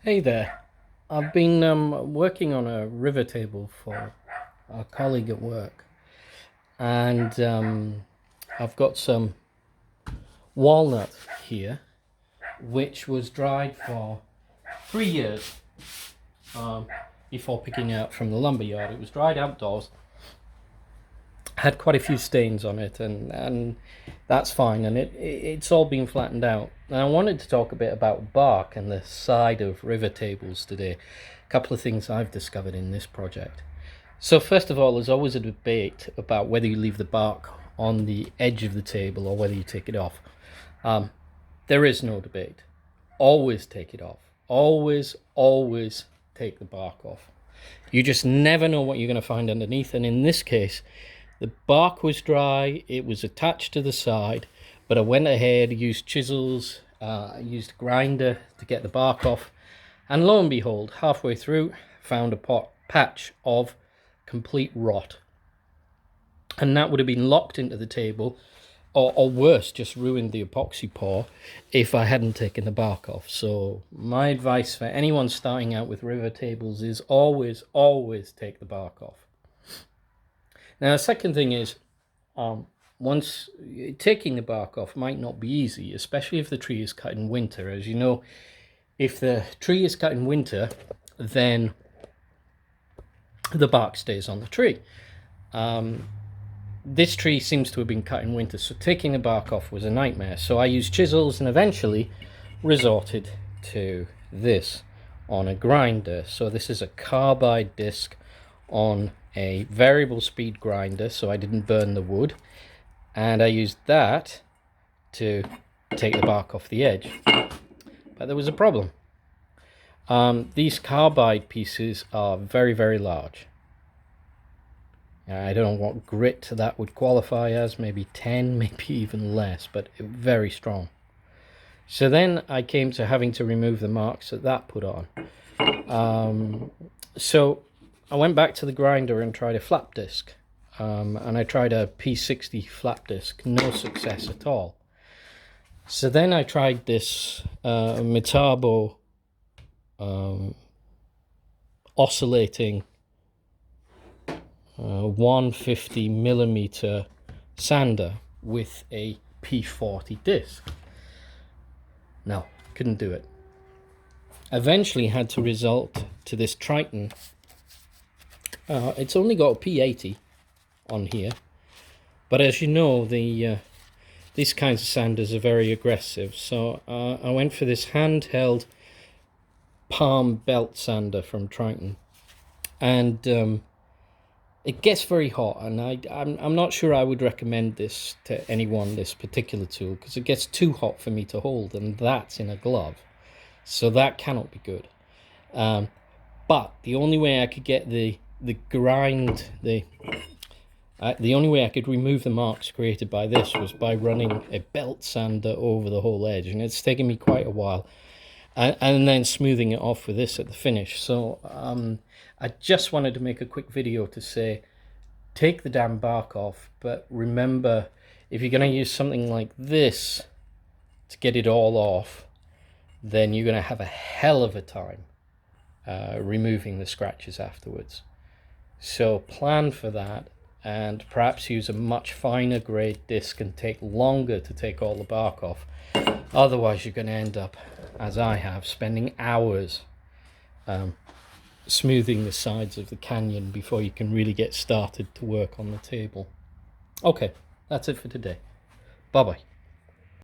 Hey there. I've been working on a river table for a colleague at work, and I've got some walnut here, which was dried for 3 years um, before picking it up from the lumber yard. It was dried outdoors, had quite a few stains on it, and that's fine, and it's all been flattened out. And I wanted to talk a bit about bark and the side of river tables today. A couple of things I've discovered in this project. So first of all, there's always a debate about whether you leave the bark on the edge of the table or whether you take it off. There is no debate. Always take it off. Always take the bark off. You just never know what you're going to find underneath, and in this case, the bark was dry, it was attached to the side, but I went ahead, used chisels, used a grinder to get the bark off, and lo and behold, halfway through, found a patch of complete rot. And that would have been locked into the table, or worse, just ruined the epoxy pour if I hadn't taken the bark off. So my advice for anyone starting out with river tables is always take the bark off. Now, the second thing is, once taking the bark off might not be easy, especially if the tree is cut in winter. As you know, if the tree is cut in winter, then the bark stays on the tree. This tree seems to have been cut in winter, so taking the bark off was a nightmare. So I used chisels and eventually resorted to this on a grinder. So this is a carbide disc on a variable speed grinder, so I didn't burn the wood, and I used that to take the bark off the edge. But there was a problem. These carbide pieces are very large. I don't know what grit that would qualify as, maybe 10, maybe even less, but very strong. So then I came to having to remove the marks that put on. So I went back to the grinder and tried a flap disc, and I tried a P60 flap disc, no success at all. So then I tried this Metabo oscillating 150 millimeter sander with a P40 disc. No, couldn't do it. Eventually had to resort to this Triton. It's only got a P80 on here, but as you know, these kinds of sanders are very aggressive, so I went for this handheld palm belt sander from Triton, and it gets very hot, and I'm not sure I would recommend this to anyone, this particular tool, because it gets too hot for me to hold, and that's in a glove, so that cannot be good. But the only way I could get the only way I could remove the marks created by this was by running a belt sander over the whole edge, and it's taken me quite a while, and then smoothing it off with this at the finish. So I just wanted to make a quick video to say, take the damn bark off, but remember, if you're going to use something like this to get it all off, then you're going to have a hell of a time removing the scratches afterwards. So plan for that, and perhaps use a much finer grade disc and take longer to take all the bark off. Otherwise you're going to end up, as I have, spending hours smoothing the sides of the canyon before you can really get started to work on the table. Okay, that's it for today. Bye bye.